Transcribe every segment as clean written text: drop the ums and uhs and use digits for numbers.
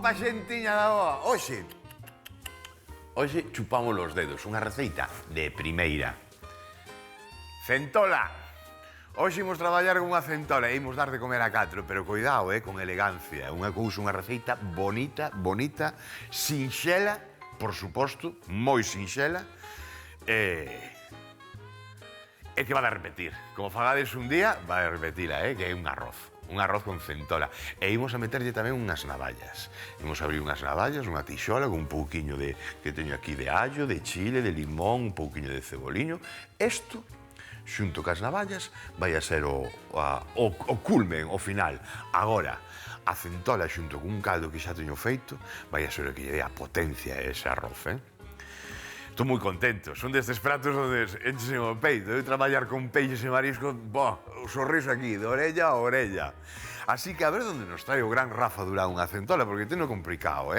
Opa, xentiña da boa. Hoxe chupamos os dedos, unha receita de primeira. Centola. Hoxe imos traballar con unha centola e imos dar de comer a 4, pero cuidado, con elegancia. Unha cousa, unha receita bonita, sinxela, por suposto, moi sinxela, e que va a repetir. Como fagades un día, va a repetila, que é un arroz con centola. E imos a meterlle tamén unhas navallas. Imos a abrir unhas navallas, unha tixola con un pouquiño que teño aquí de allo, de chile, de limón, un pouquiño de ceboliño. Isto, xunto cas navallas, vai a ser o culmen, o final. Agora, a centola xunto con un caldo que xa teño feito, vai a ser o que lle dé a potencia a ese arroz, Estou moi contento, son destes pratos onde enchen o peito. Eu traballar con peixes e mariscos, o sorriso aquí, de orella a orella. Así que a ver onde nos trae o gran Rafa Durán unha centola, porque teno complicado,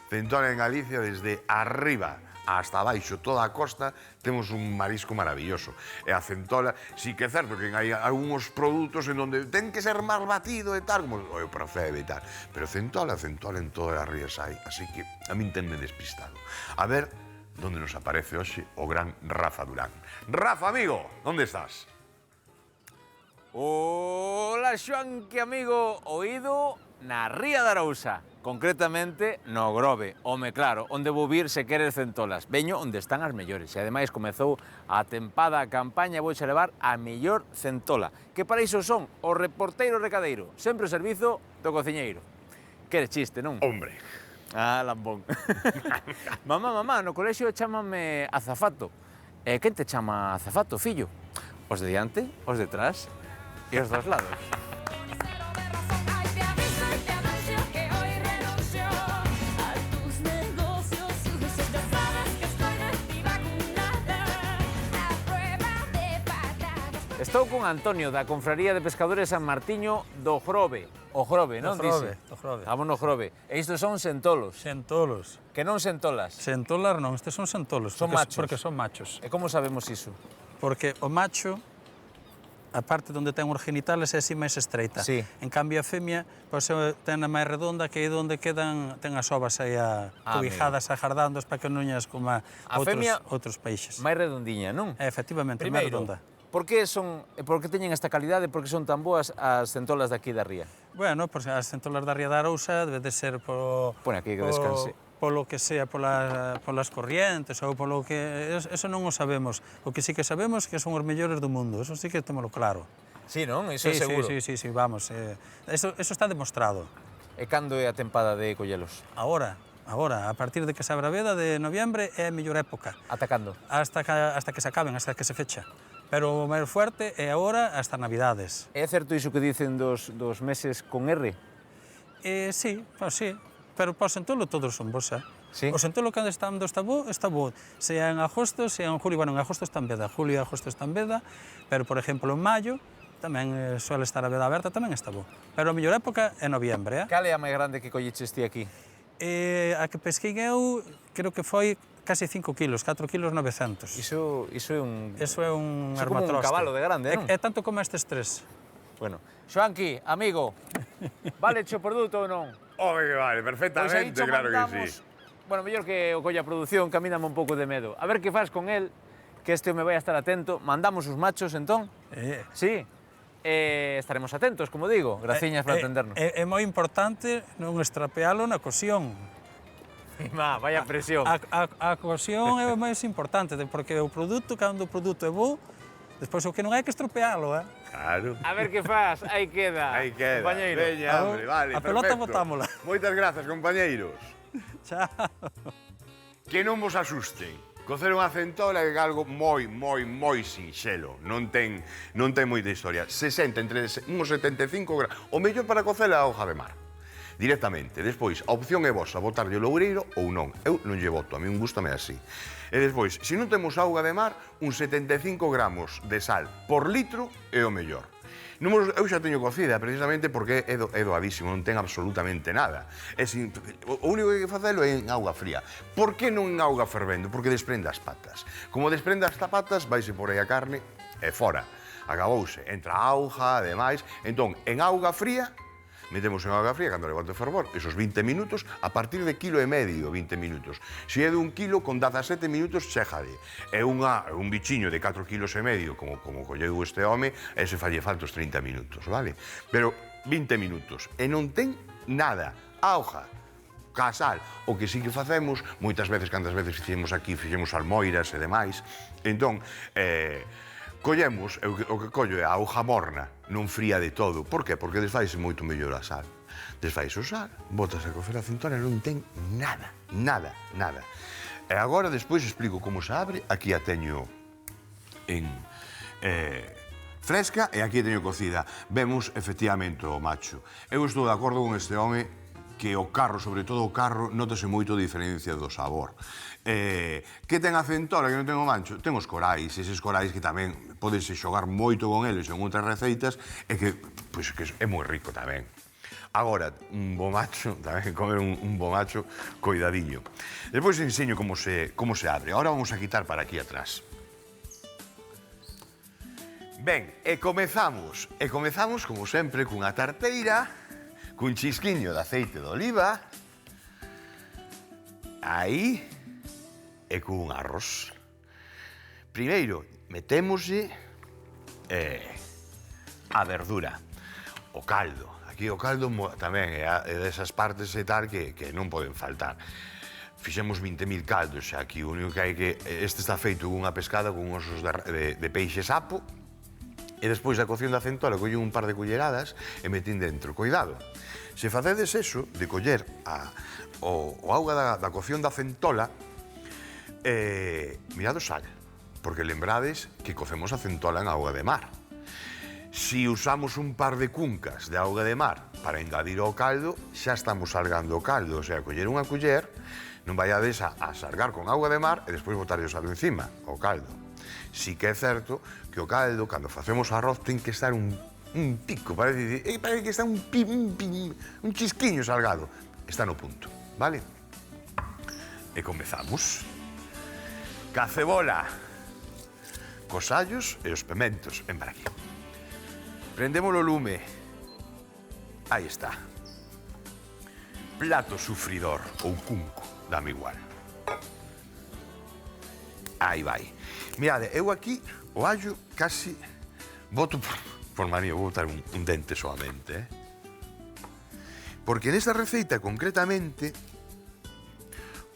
Centola en Galicia, desde arriba hasta abaixo, toda a costa, temos un marisco maravilloso. E a centola, sí que é certo que hai algúns produtos en onde ten que ser máis batido e tal, como o procede e tal. Pero centola en todas as rías hai, así que a min tenme despistado. A ver donde nos aparece hoxe o gran Rafa Durán. Rafa, amigo, onde estás? Ola, Xoan, que amigo, oído na Ría de Arousa, concretamente no Grove. Home, claro, onde vou vir se queres centolas. Veño onde están as mellores. E ademais comezou a tempada, a campaña, vouche levar a mellor centola. Que para iso son o reporteiro recadeiro, sempre o servizo do cociñeiro. Queres chiste, non? Hombre. Ah, lambón. Mamá, no colexio chámame azafato. E quen te chama azafato, fillo? Os de diante, os detrás e os dos lados. Estou con Antonio, da Confraría de Pescadores San Martiño do Grove. O Grove, non dice? Do Grove. Estamos no Grove. E isto son sentolos. Sentolos. Que non sentolas. Sentolas non, estes son sentolos. Son machos. Porque son machos. E como sabemos iso? Porque o macho, a parte onde ten os genitales é así máis estreita. Sí. En cambio a femia, pois ten a máis redonda, que é onde quedan, ten as ovas aí cobijadas, agardando para que non as coma outros peixes. Máis redondiña, non? Efectivamente, máis Primeiro, redonda. por que teñen esta calidade, por que son tan boas as centolas de aquí da ría? Bueno, pois as centolas da Ría da Arousa debe de ser Pone aquí que descanse. Polo que sea polas corrientes ou polo que... Eso non o sabemos. O que sí que sabemos que son os mellores do mundo, eso sí que témolo claro. Sí, non? Iso é seguro. Sí, vamos. Eso está demostrado. E cando é a tempada de collelos? Agora, a partir de que se abra a veda de noviembre é a mellor época. Ata cando? Hasta que se acaben, hasta que se fecha. Pero o máis fuerte é agora hasta Navidades. É certo iso que dicen dos meses con R? Sí, pero para o sentolo todos son bons, Sí? O sentolo cando está bo, sea en agosto, sea en julio. Bueno, en agosto está en veda, julio e agosto está en veda, pero, por exemplo, en maio, tamén suele estar a veda aberta, tamén está bo. Pero a mellor época é noviembre, Cal é a máis grande que colliches ti aquí? A que pesquei eu, creo que foi casi 5 kilos, 4 kilos 900. Iso é un... Eso é un Iso como un armatroste. cabalo de grande, non? É tanto como estes tres. Bueno, Xoanqui, amigo, vale o produto ou non? Home, que vale, perfectamente, claro que sí. Bueno, mellor que o colla produción, que a mí dame un pouco de medo. A ver que faz con el, que este me vai a estar atento. Mandamos os machos, entón? Sí. Estaremos atentos, como digo. Graciñas por atendernos. É moi importante non estropealo na cocción. Vaya presión. A cocción é o máis importante, porque o produto, cando o produto é bo, despois o que non hai que estropealo, Claro. A ver que faz, aí queda. Aí queda. Compañeiro. Veña, hombre, vale, A pelota perfecto. botámola. Moitas grazas, compañeiros. Chao. Que non vos asusten. Cocer unha centola é algo moi sinxelo. Non ten moita historia. 60, entre uns 75 gramas. O mellor para cocer é a hoja de mar. Directamente. Despois, a opción é vosa, botarlle o loureiro ou non. Eu non lle boto, a mí gústame así. E despois, se non temos auga de mar, uns 75 gramos de sal por litro é o mellor. Eu xa teño cocida precisamente porque é doadísimo, non ten absolutamente nada. O único que hai que facelo é en auga fría. Por que non en auga fervendo? Porque desprende as patas. Como desprende as patas, vaise por aí a carne e fora. Acabouse. Entra a auga, ademais. Entón, en auga fría, metemos en auga fría cando levante o fervor, esos 20 minutos, a partir de 1,5 kg, 20 minutos. Se é de 1 kilo, con 17 minutos chégade. É un bichiño de 4,5 kg, como colleu este home, ese falle falta os 30 minutos, vale? Pero 20 minutos, e non ten nada, auga, casal. O que sí que facemos, moitas veces, cantas veces fixemos aquí, fixemos almoiras e demais, entón, collemos, o que collo é a auga morna, non fría de todo. Por qué? Porque desfaise moito mellor a sal. Desfaise o sal, botas a cocer a centola e non ten nada, nada, nada. E agora, despois, explico como se abre. Aquí a teño en fresca e aquí a teño cocida. Vemos, efectivamente, o macho. Eu estou de acordo con este home que o carro, sobre todo o carro, notase moito a diferencia do sabor. Que ten a centola que non ten o mancho? Ten os corais, eses corais que tamén podese xogar moito con eles en outras receitas e que, pois, que é moi rico tamén. Agora, un bo macho, tamén comer un bo macho, coidadiño. Despois enseño como se abre. Ahora vamos a quitar para aquí atrás. Ben, e comezamos, como sempre, cunha tarteira, cun chisquiño de aceite de oliva, aí, e cun arroz. Primeiro, metémoslle a verdura, o caldo. Aquí o caldo tamén é desas partes e tal que non poden faltar. Fixemos 20.000 caldos xa aquí, o único que hai que... Este está feito cunha pescada con osos de peixe sapo, e despois da cocción da centola collen un par de culleradas e metín dentro. Cuidado, se facedes eso, de coller o auga da cocción da centola, mirad o sal, porque lembrades que cocemos a centola en auga de mar. Si usamos un par de cuncas de auga de mar para engadir ao caldo, xa estamos salgando o caldo, o sea, coller unha culler, non vayades a sargar con auga de mar e despois botarlle o sal encima, o caldo. Si que é certo que o caldo, cando facemos arroz, ten que estar un pico, parece que está un chisquiño salgado. Está no punto, vale? E comezamos. Ca cebola, cos allos e os pementos, ven para aquí. Prendemos o lume. Aí está. Plato sufridor ou cunco, dame igual. Aí vai. Mirade, eu aquí o allo casi boto por manía, vou botar un dente solamente, Porque nesta receita, concretamente,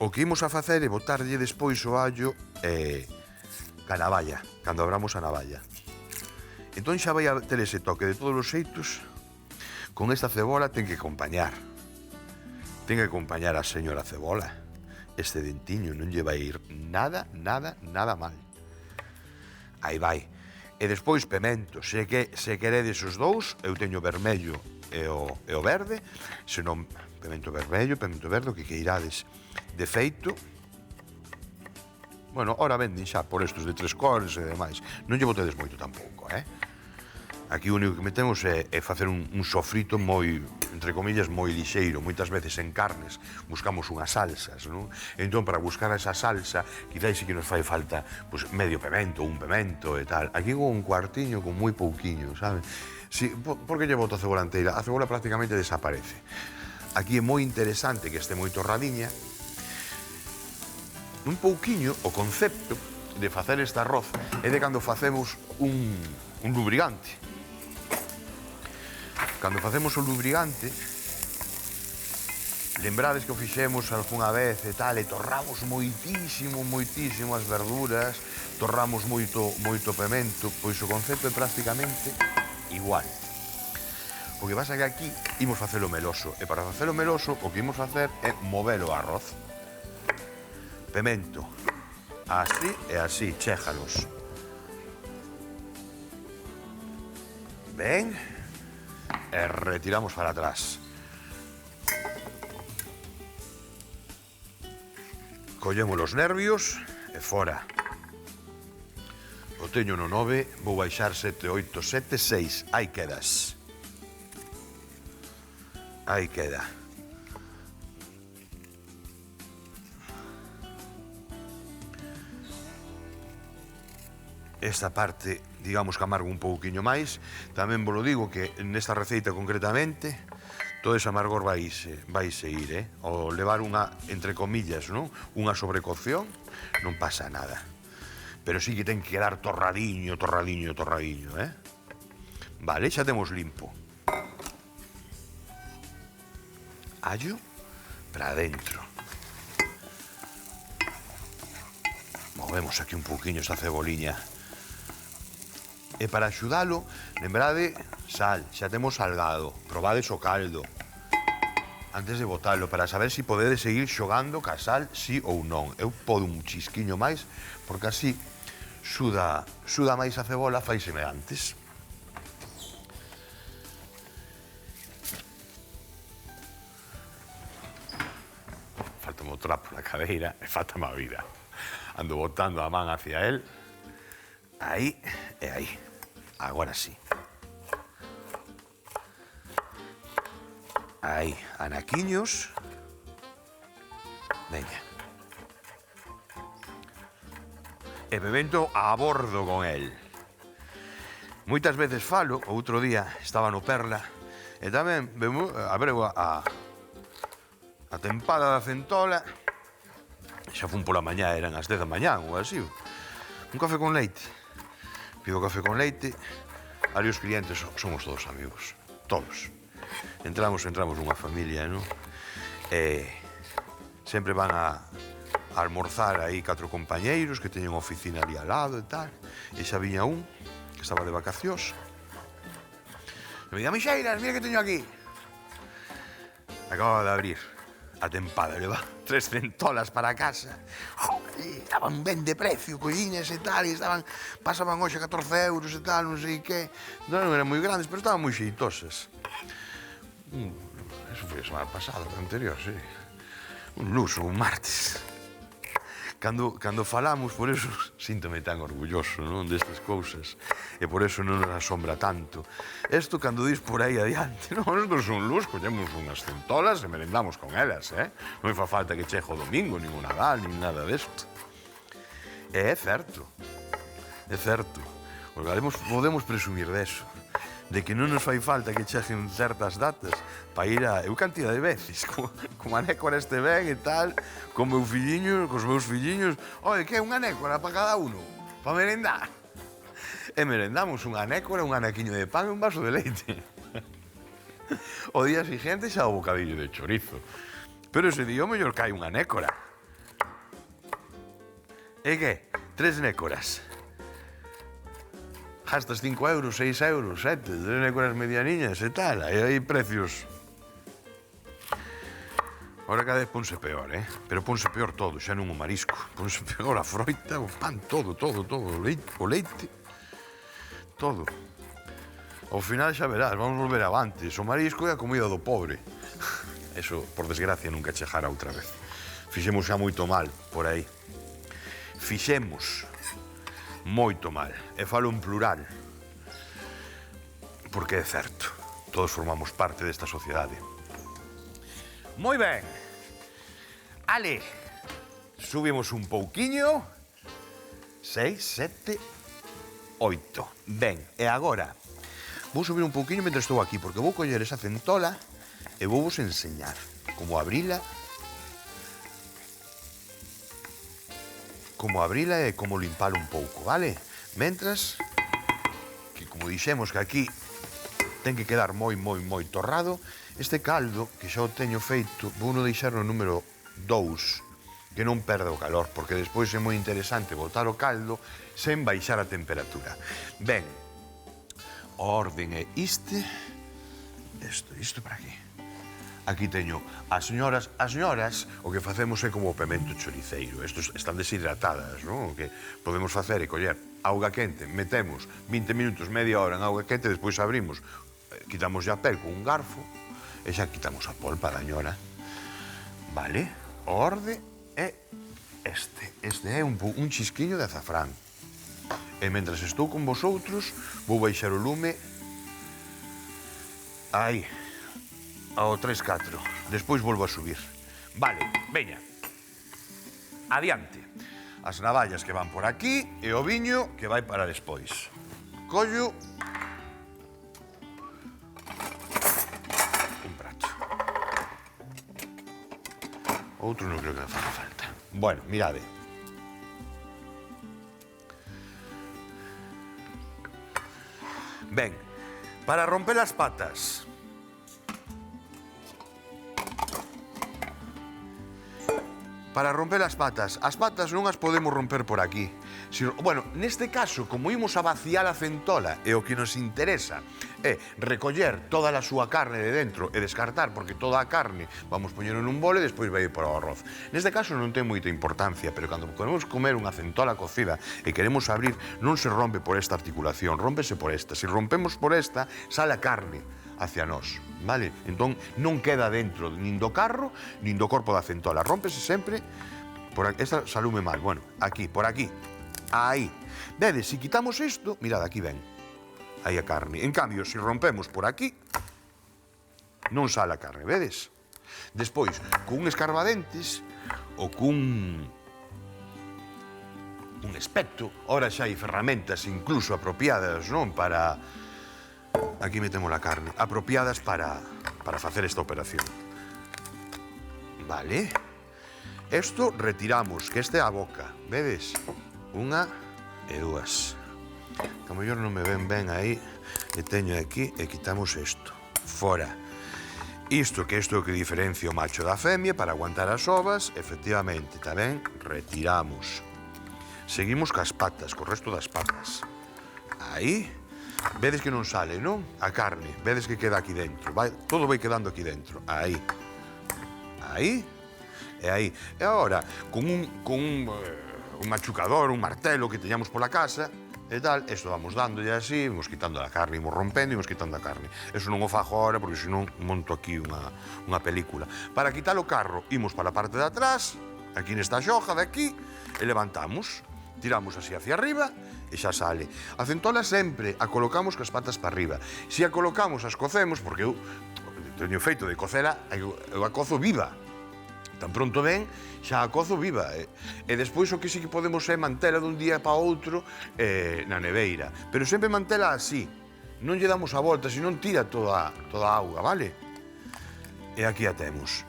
o que imos a facer é botarlle despois o allo ca navalla, cando abramos a navalla. Entón xa vai a ter ese toque de todos os xeitos. Con esta cebola ten que acompañar. Ten que acompañar a señora cebola. Este dentiño non lle vai ir nada, nada, nada mal. Aí vai. E despois pemento. Se queredes os dous, eu teño vermello e o verde. Se non, pemento vermello, pemento verde, o que queirades. De feito, bueno, ora venden xa por estos de 3 cores e demais. Non lle botedes moito tampouco, Aquí o único que metemos é facer un sofrito moi, entre comillas, moi lixeiro. Moitas veces en carnes buscamos unhas salsas, non? Entón, para buscar esa salsa, quizás sí que nos fai falta medio pemento, un pemento e tal. Aquí con un cuartiño, con moi pouquiño, sabe? Por que lle boto a cebola inteira? A cebola prácticamente desaparece. Aquí é moi interesante que este moi torradiña. Un pouquiño, o concepto de facer este arroz é de cando facemos un lubrigante. Cando facemos o lubrigante, lembrades que o fixemos algunha vez e tal, e torramos moitísimo, moitísimo as verduras, torramos moito pemento, pois o concepto é prácticamente igual. O que pasa é que aquí imos facelo meloso, e para facelo meloso o que imos facer é mover o arroz. Pemento, así e así, chéjalos. Ben, e retiramos para atrás. Collemos os nervios e fora. O teño no 9, vou baixar 7, 8, 7, 6. Aí quedas. Aí queda. esta parte, digamos que amargo un pouquiño máis. Tamén vos lo digo que nesta receita concretamente todo ese amargor vaise ir, O levar unha, entre comillas, non? Unha sobrecocción, non pasa nada. Pero sí que ten que quedar torradiño, Vale, xa temos limpo. Allo para dentro. Movemos aquí un pouquiño esta ceboliña. E para axudalo, lembrade, sal, xa temos salgado. Probades o caldo antes de botalo, para saber se podedes seguir xogando ca sal, sí ou non. Eu podo un chisquiño máis, porque así suda máis a cebola, faiseme antes. Faltame o trapo na cadeira e faltame a vida. Ando botando a man hacia él. Aí e aí. Agora sí. Aí, anaquiños. Veña. E bebendo a bordo con él. Moitas veces falo, outro día estaba no Perla, e tamén abreu a tempada da centola. Xa fun pola mañá, eran as 10 da mañá ou así. Un café con leite. Pido café con leite. Ali os clientes somos todos amigos. Todos. Entramos nunha familia, non? E sempre van a almorzar aí 4 compañeiros que teñen oficina ali al lado e tal. E xa viña un que estaba de vacacións. E me diga, Mixeiras, mira que teño aquí. Acababa de abrir a tempada, leva 3 centolas para casa. Estaban ben de precio, colliñas e tal, e pasaban hoxe 14 euros e tal, non sei que. Non eran moi grandes, pero estaban moi xeitosas. Eso foi a semana pasada, a anterior, sí. Un luso, un martes. Cando falamos, por eso síntome tan orgulloso, non, destas cousas. E por eso non nos asombra tanto. Isto, cando dis por aí adiante, non, nosotros un luz, collemos unhas centolas e merendamos con elas, Non fa falta que cheje o domingo, nin o Nadal, nin nada desto. E é certo. Podemos presumir deso. De que non nos fai falta que cheguen certas datas para ir a... Eu cantidad de veces, como anécora este ben e tal, cos meus filliños, oi, que é unha anécora para cada uno, para merendar. E merendamos unha anécora, un anaquiño de pan e un vaso de leite. O día siguiente xa o bocadillo de chorizo. Pero ese día o mellor cae unha anécora. E que? 3 nécoras. Gastas 5 euros, 6 euros, 7, 3 nécoras medianiñas e tal. Aí hai precios. Ahora cada vez ponse peor, Pero ponse peor todo, xa non o marisco. Ponse peor a froita, o pan, todo. O leite, todo. Ao final xa verás, vamos volver avantes. O marisco é a comida do pobre. Eso, por desgracia, nunca chegará outra vez. Fixemos xa moito mal por aí. Fixemos moito mal. E falo en plural. Porque é certo. Todos formamos parte desta sociedade. Moi ben. Ale, subimos un pouquiño. 6, 7, 8. Ben, e agora vou subir un pouquiño mentre estou aquí, porque vou coller esa centola e vou vos enseñar como abrila e como limpalo un pouco, vale? Mentras, que como dixemos que aquí ten que quedar moi torrado, este caldo, que xa o teño feito, vou non deixar no número 2, que non perda o calor, porque despois é moi interesante botar o caldo sen baixar a temperatura. Ben, o orden é isto para aquí. Aquí teño as señoras, o que facemos é como o pemento choriceiro. Estos están deshidratadas, non? O que podemos facer é coller auga quente, metemos 20 minutos, media hora en auga quente, despois abrimos, quitamos a pel con un garfo e xa quitamos a polpa da ñora. Vale? O orde é este. Este é un chisquiño de azafrán. E mentras estou con vosotros, vou baixar o lume aí, ao 3-4. Despois volvo a subir. Vale, veña. Adiante. as navallas que van por aquí e o viño que vai para despois. Collo un prato. Outro non creo que me faga falta. Bueno, mirade. Ben, para romper as patas. Para romper as patas non as podemos romper por aquí. Bueno, neste caso, como imos a vaciar a centola e o que nos interesa é recoller toda a súa carne de dentro e descartar, porque toda a carne vamos poñer nun bole e despois vai para o arroz. Neste caso non ten moita importancia, pero cando queremos comer unha centola cocida e queremos abrir, non se rompe por esta articulación, rómpese por esta. Se rompemos por esta, sale a carne hacia nós, vale? Entón, non queda dentro nin do carro, nin do corpo da centola. Rómpese sempre por aquí. Esta salume mal. Bueno, aquí, por aquí. Aí. Vedes, se quitamos isto, mirad, aquí ven. Aí a carne. En cambio, se rompemos por aquí, non sale a carne, vedes? Despois, con un escarbadentes ou cun un espeto, ora xa hai ferramentas incluso apropiadas, non? Para... Aquí metemos a carne, apropiadas para facer esta operación. Vale. Esto retiramos, que este é a boca, vedes? Unha e dúas. Que a mellor non me ven ben aí, e teño aquí, e quitamos isto. Fora. Isto é o que diferencia o macho da femia para aguantar as ovas, efectivamente, tamén retiramos. Seguimos cas patas, co resto das patas. Aí. Vedes que non sale, non? A carne, vedes que queda aquí dentro. Todo vai quedando aquí dentro. Aí. Aí. E aí. E agora, con un machucador, un martelo que teñamos pola casa, e tal, isto vamos dándolle así, imos quitando a carne, imos rompendo, imos quitando a carne. Eso non o fajo ahora, porque senón monto aquí unha película. Para quitar o carro, imos para a parte de atrás, aquí nesta xoja de aquí, e levantamos. Tiramos así hacia arriba e xa sale. A centola sempre a colocamos cas patas para arriba. Se a colocamos, as cocemos, porque eu teño feito de cocela, eu a cozo viva. Tan pronto ven, xa a cozo viva. E despois o que sí que podemos é mantela dun día para outro na neveira. Pero sempre mantela así. Non lle damos a volta, senón tira toda a auga, vale? E aquí a temos.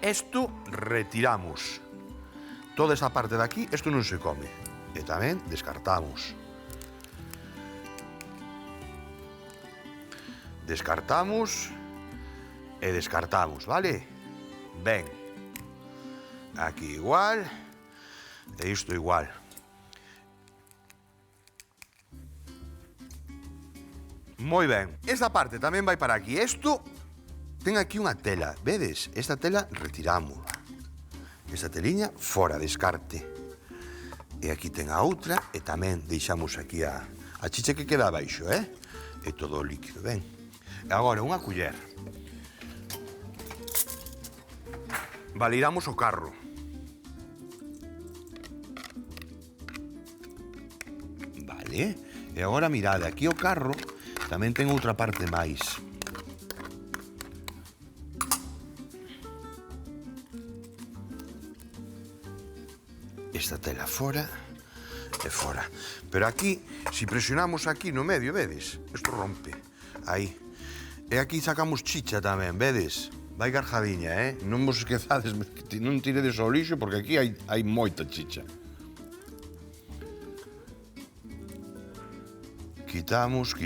Isto retiramos. Toda esta parte de aquí, isto non se come. E tamén descartamos. Descartamos e descartamos, vale? Ben. Aquí igual. E isto igual. Moi ben. Esta parte tamén vai para aquí. Isto ten aquí unha tela. Vedes? Esta tela retiramos. Esta teliña fora, descarte. E aquí ten a outra, e tamén deixamos aquí a chicha que queda abaixo, E todo o líquido, ben? E agora, unha culler. Valiramos o carro. Vale. E agora, mirade, aquí o carro tamén ten outra parte máis. Esta tela fora e fora. Pero aquí, se presionamos aquí no medio, vedes? Isto rompe. Aí. E aquí sacamos chicha tamén, vedes? Vai garjadiña, Non vos esquezades, non tiredes ao lixo, porque aquí hai moita chicha. Quitamos.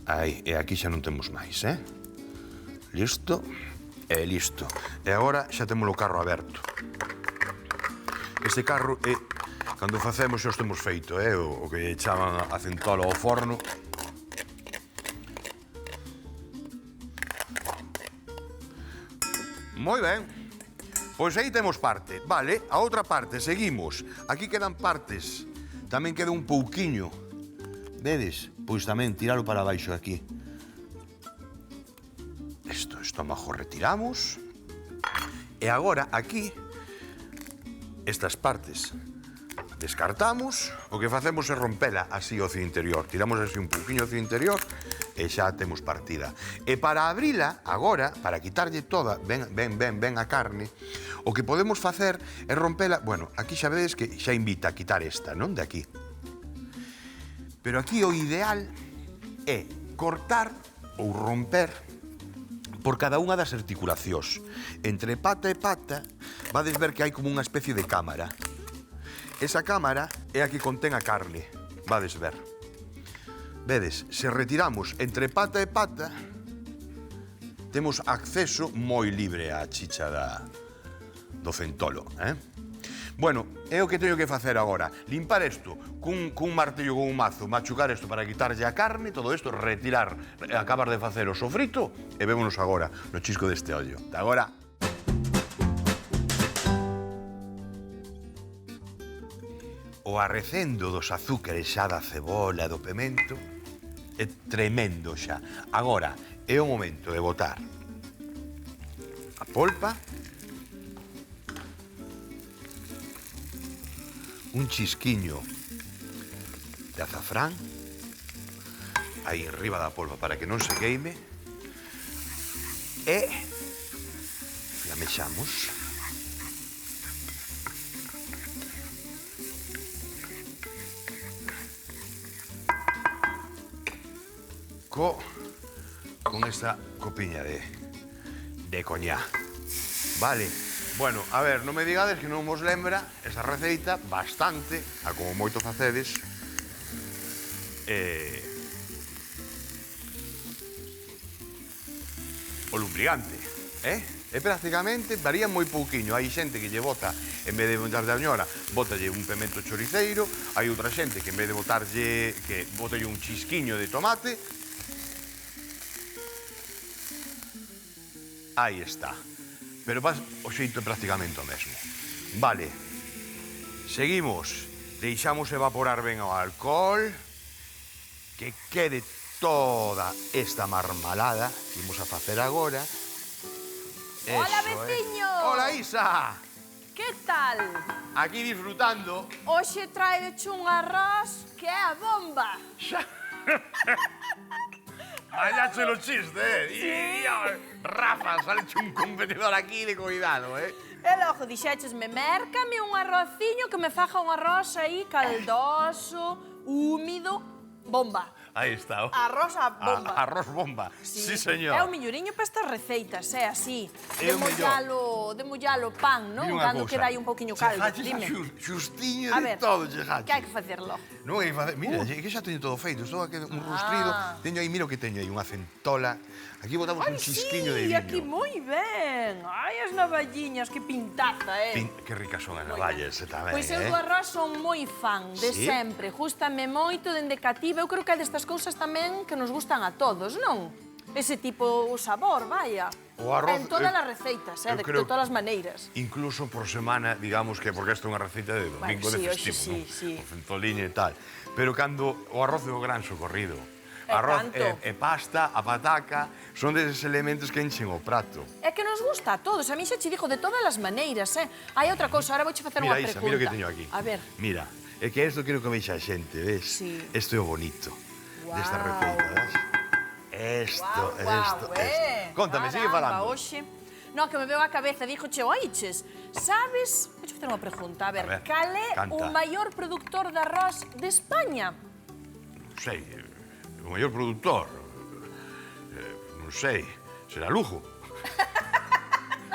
Aí, e aquí xa non temos máis, Listo, e listo. E agora xa temos o carro aberto. Este carro é, cando facemos xa os temos feito, o que chaman a centola ao forno. Moi ben. Pois aí temos parte, vale? A outra parte, seguimos. Aquí quedan partes. Tamén queda un pouquiño. Vedes? Pois tamén tiralo para baixo aquí. Isto, estómago retiramos. E agora aquí estas partes descartamos, o que facemos é rompela así o cio interior. Tiramos así un pouquiño o cio interior e xa temos partida. E para abrila, agora, para quitarlle toda ben a carne, o que podemos facer é rompela... Bueno, aquí xa vedes que xa invita a quitar esta, non? De aquí. Pero aquí o ideal é cortar ou romper por cada unha das articulacións. Entre pata e pata, vades ver que hai como unha especie de cámara. Esa cámara é a que contén a carne, vades ver. Vedes, se retiramos entre pata e pata, temos acceso moi libre á chicha do centolo, Bueno, é o que teño que facer agora. Limpar isto cun martillo, con un mazo, machucar isto para quitarlle a carne, todo isto, retirar, acabar de facer o sofrito e vémonos agora no chisco deste ollo. De agora. O arrecendo dos azúcares xa da cebola, do pemento, é tremendo xa. Agora é o momento de botar a polpa, un chisquiño de azafrán aí enriba da polpa para que non se queime e flamexamos. Con esta copiña de coñá. Vale. Bueno, a ver, non me digades que non vos lembra esa receita bastante, a como moito facedes, o lumbrigante, É prácticamente, varía moi pouquiño. Hai xente que lle bota, en vez de botarlle a ñora, bótalle un pemento choriceiro, hai outra xente que en vez de botarlle, que botalle un chisquiño de tomate. Aí está. Pero o xeito é prácticamente o mesmo. Vale. Seguimos. Deixamos evaporar ben o alcohol. Que quede toda esta marmalada que imos a facer agora. Hola, veciño! Hola, Isa! Que tal? Aquí disfrutando. Hoxe traeche un arroz que é a bomba. Vayache lo chiste, Sí. Rafa, saleche un competidor aquí de cuidado, E logo dixéchesme, mércame un arrociño que me faja un arroz aí caldoso, húmido, bomba. Aí está. Arroz a bomba. Arroz bomba, sí, señor. É o milloriño para estas receitas, é así. É o De mollalo pan, non? Cando queda aí un poquinho caldo. Dime. Xustiño A de ver, todo, chegache. que hai que facerlo? Non hai que facer... Mira, que xa teño todo feito. Estou aquí un rustrido. Teño aí, mira o que teño aí, unha centola. Aquí botamos un chisquiño de viño. Aquí moi ben. Ai, as navalliñas, que pintaza, Que ricas son as navallas, tamén, Pois eu do arroz son moi fan, de sempre. Gústame moito, dende cativa. Eu creo que é destas cousas tamén que nos gustan a todos, non? Ese tipo, o sabor, vaya. O arroz... En todas as receitas, de todas as maneiras. Incluso por semana, digamos que, porque esta é unha receita de domingo de festivo, non? O centoliño e tal. Pero cando o arroz é o gran socorrido. Arroz e pasta, a pataca, son deses elementos que enchen o prato. É que nos gusta a todos, a mí xa che digo de todas as maneiras, Hai outra cousa, ahora vouche facer unha pregunta. Mira, Isa, mira o que teño aquí. A ver. Mira, é que isto quero que vexa a xente, ves? Sí. Isto é o bonito desta receita, ves? Isto. Contame, sigue falando. Oxe. No, que me veo a cabeza, díjoche, oiches, sabes? Vouche facer unha pregunta, a ver, cal é o maior produtor de arroz de España? Non sei, o maior produtor, non sei, será Lugo.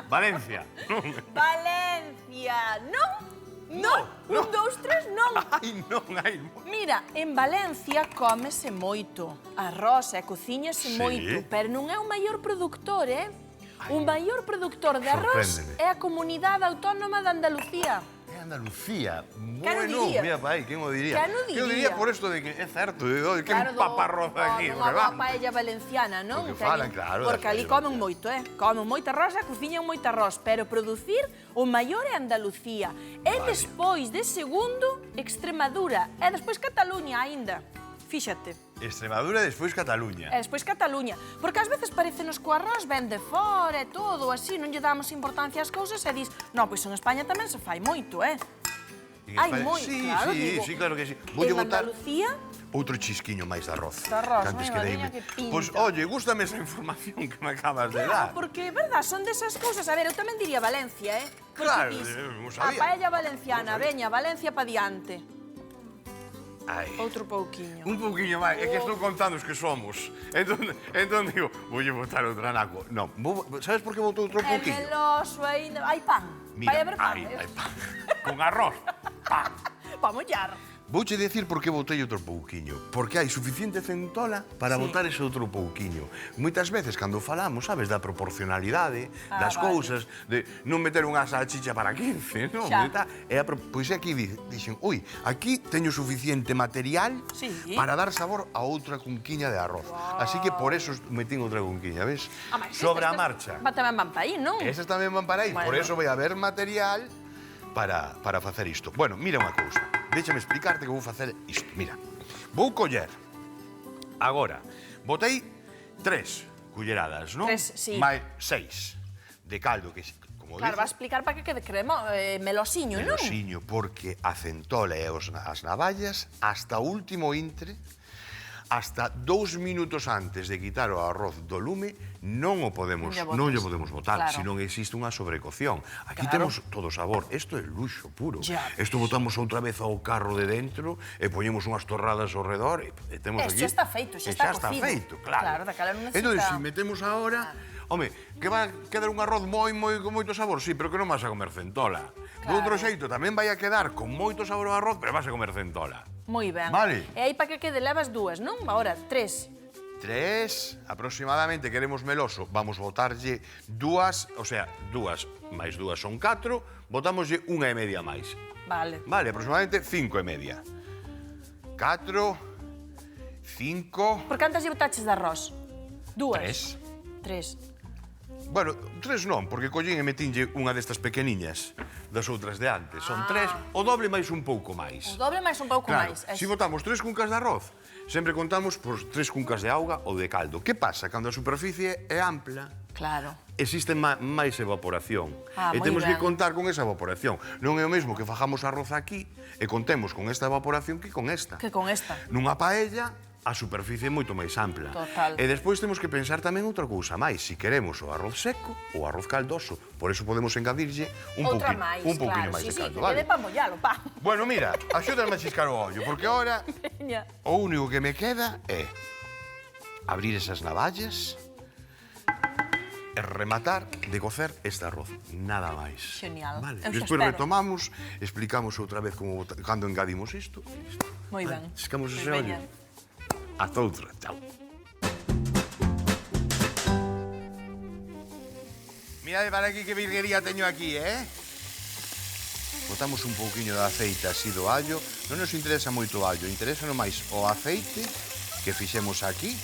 Valencia, non? Valencia, non? Non, un, dous, tres, non. Ai, non, ai. Mira, en Valencia cómese moito arroz e cociñase moito, pero non é o maior produtor, O maior produtor de arroz é a Comunidade Autónoma de Andalucía. É Andalucía. Bueno, mira, pai, quen o diría? Quen o diría? Eu diría por isto de que é certo, de que un paparroz aquí. Unha boa paella valenciana, non? Porque falan, claro. Porque ali comen moito, Comen moito arroz e cociñan moito arroz, pero producir o maior é Andalucía. E despois de segundo, Extremadura. E despois Cataluña aínda. Fíxate. Extremadura e despois Cataluña. E despois Cataluña. Porque ás veces parecenos que o arroz ven de fora e todo, así, non lle damos importancia ás cousas e dis, non, pois en España tamén se fai moito, Ai, moi, Sí, claro, sí, digo. sí, claro que sí. En Voulle botar Andalucía, outro chisquiño máis de arroz. De arroz, que antes ai, quedeime. madriña, que pinta. Pois, oye, gústame esa información que me acabas de dar. porque, verdad, son desas cousas. A ver, eu tamén diría Valencia, Porque Claro, dis, non a sabía. paella valenciana, veña, Valencia pa diante. Ai. Outro pouquiño. Un pouquiño máis, é que estou contando os que somos. Entón digo, voulle botar outro anaco. Non, sabes por que botou outro É pouquiño? meloso, aínda... Hai pan. Vai haber pan. Hai pan. Con arroz, pan. Pa mollar. Vouche decir por que botei outro pouquiño. Porque hai suficiente centola para botar ese outro pouquiño. Moitas veces, cando falamos, sabes, da proporcionalidade, das vale. cousas, de non meter unha salchicha para 15, non? Xa. Pois aquí dixen, ui, aquí teño suficiente material Sí. para dar sabor a outra cunquiña de arroz. Así que por eso metín outra cunquiña, ves? Sobre a marcha. Tamén van pa aí, non? Esas tamén van para aí, Bueno. por eso vai haber material para facer isto. Bueno, mira unha cousa. Déxame explicarte que vou facer isto. Mira, vou coller. Agora, botei 3 culleradas, non? 3, sí. Mais 6 de caldo, que como Claro, dices, vas a explicar para que quede crema, melosiño, non? melosiño, porque a centola e as navallas, hasta o último intre, hasta 2 minutos antes de quitar o arroz do lume, non lle podemos botar, Claro. se non existe unha sobrecocción. Aquí Claro. temos todo o sabor. Isto é luxo puro. Ya Isto botamos outra vez ao carro de dentro e poñemos unhas torradas ao redor e temos Isto aquí... está feito, xa E está está cocido. feito, claro. Claro, daquela non necesita- Entón, se metemos ahora... Home, que vai quedar un arroz con moito sabor, sí, pero que non vas a comer centola. De outro xeito, tamén vai a quedar con moito sabor ao arroz, pero vas a comer centola. Moi ben. Vale. E aí para que quede levas 2, non? Ahora, 3. 3, aproximadamente, queremos meloso, vamos botarlle 2, o sea, 2 máis 2 son 4, botámoslle 1,5 máis. Vale. Vale, aproximadamente 5,5. 4, 5... Por cantas lle botaches de arroz? 2. 3. Bueno, 3 non, porque collín e metinlle unha destas pequeniñas das outras de antes. Son 3, o doble máis un pouco máis. O doble máis un pouco Claro, máis. se botamos 3 cuncas de arroz, sempre contamos por 3 cuncas de auga ou de caldo. Que pasa? Cando a superficie é ampla, Claro. existe máis evaporación. Ah, E moi temos que ben. contar con esa evaporación. Non é o mesmo que fajamos arroz aquí e contemos con esta evaporación que con esta. Que con esta. Nunha paella, a superficie é moito máis ampla. Total. E despois temos que pensar tamén outra cousa máis, si queremos o arroz seco ou arroz caldoso. Por eso podemos engadirlle Outra máis, pouquinho claro. máis Sí, de sí, caldo, que vale? quede pa mollalo, pa. Bueno, mira, axúdame a chiscar o ollo, porque ahora Veña. o único que me queda é abrir esas navallas e rematar de cocer este arroz. Nada máis. Genial. Vale. Eu xa Despois espero. retomamos, explicamos outra vez cando engadimos isto. Moi ben. Chiscamos ese Pois ollo. veña. Hasta outra. Chao. Mirade para aquí que virguería teño aquí, Botamos un pouquiño de aceite así do allo. Non nos interesa moito o allo, interesa no máis o aceite que fixemos aquí.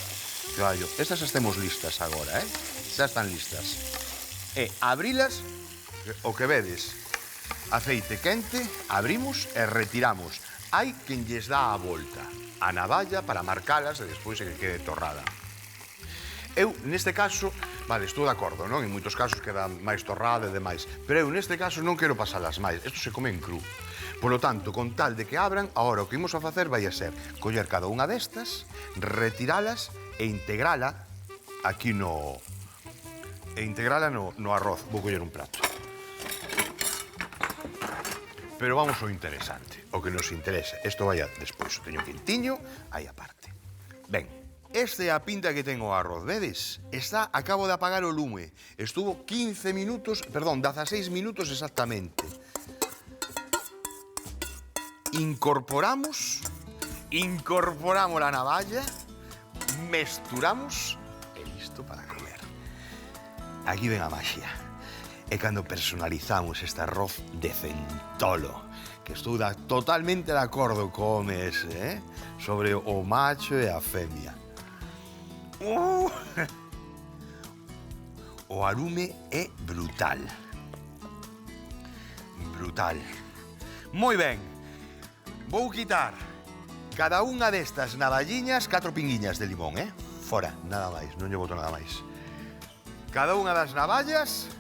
Que o allo. Estas as temos listas agora, Xa están listas. E abrilas, o que vedes, aceite quente, abrimos e retiramos. Hai quen lles dá a volta a navalla para marcalas e despois que quede torrada. Eu, neste caso, vale, estou de acordo, non? En moitos casos queda máis torrada e demais. Pero eu, neste caso, non quero pasalas máis. Isto se come en cru. Por lo tanto, con tal de que abran, agora o que imos a facer vai a ser coller cada unha destas, retiralas e integrala aquí no arroz. Vou coller un prato. Pero vamos ao interesante, o que nos interesa. Isto vai a despois, o teño quentiño, aí aparte. Ben, esta é a pinta que ten o arroz, vedes? Acabo de apagar o lume. Estuvo 16 minutos exactamente. Incorporamos a navalla, mesturamos e listo para comer. Aquí ven a maxia. É cando personalizamos este arroz de centolo, que estou totalmente de acordo con ese, sobre o macho e a femia. O arume é brutal. Brutal. Moi ben. Vou quitar cada unha destas navalliñas 4 pinguiñas de limón, Fora, nada máis, non lle boto nada máis. Cada unha das navallas,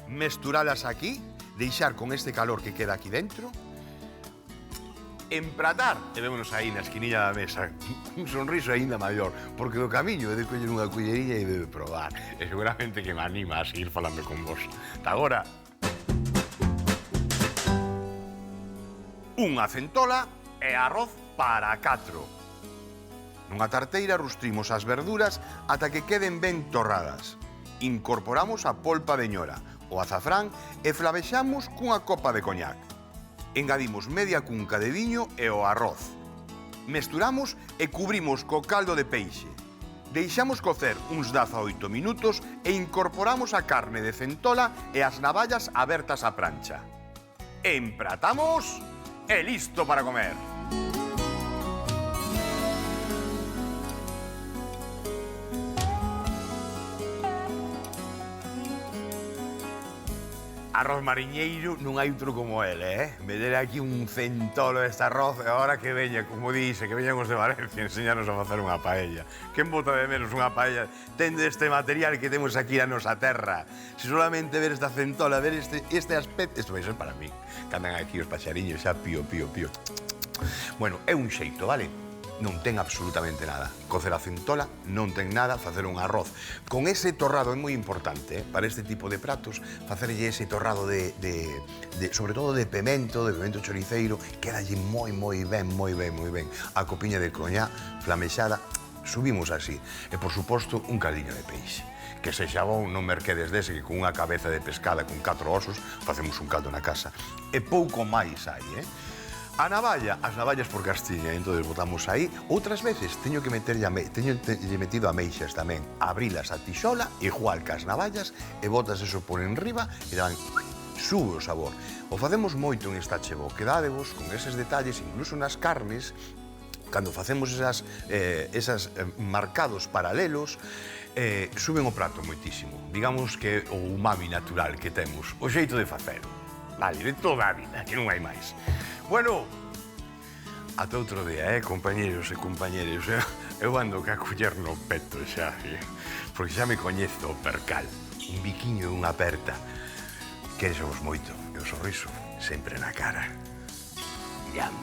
mesturalas aquí, deixar con este calor que queda aquí dentro, empratar, e vémonos aí na esquinilla da mesa, un sonriso aínda maior, porque do camiño he de coller unha cullerilla e de probar, e seguramente que me anima a seguir falando con vos. Ata agora. Unha centola e arroz para 4. Nunha tarteira rustrimos as verduras ata que queden ben torradas. Incorporamos a polpa de ñora, o azafrán e flavexamos cunha copa de coñac. Engadimos media cunca de viño e o arroz. Mesturamos e cubrimos co caldo de peixe. Deixamos cocer uns 18 minutos e incorporamos a carne de centola e as navallas abertas á prancha. Empratamos e listo para comer. Arroz mariñeiro non hai outro como ele, Meter aquí un centolo deste arroz e agora que veña, como dice, que veñan os de Valencia enseñarnos a facer unha paella. Quen bota de menos unha paella tendo este material que temos aquí na nosa terra? Se solamente ver esta centola, ver este aspecto, isto vai ser para mí. Que andan aquí os paxariños xa pío, pío, pío. Bueno, é un xeito, vale? Non ten absolutamente nada. Cocer a centola non ten nada, facer un arroz. Con ese torrado é moi importante, para este tipo de pratos, facerlle ese torrado sobre todo de pemento choriceiro, quedalle moi ben. A copiña de coñá flamexada, subimos así. E, por suposto, un caldiño de peixe. Que sexa bon, non merquedes dese, que con unha cabeza de pescada con 4 osos facemos un caldo na casa. E pouco máis hai, A navalla, as navallas por castiña, entonces botamos aí. Outras veces teño metido ameixas tamén. Abrilas a tixola, igual que as navallas, e botas eso por enriba e dan sube o sabor. O facemos moito en esta chebo. Quedádevos con eses detalles, incluso nas carnes, cando facemos esas marcados paralelos, suben o prato moitísimo. Digamos que o umami natural que temos, o xeito de facelo. Vale, de toda a vida, que non hai máis. Bueno, ata outro día, compañeros e compañeros. Eu ando ca culler no peto xa, porque xa me coñezo o percal. Un biquiño e unha aperta. Que somos moito, e o sorriso sempre na cara. Yam.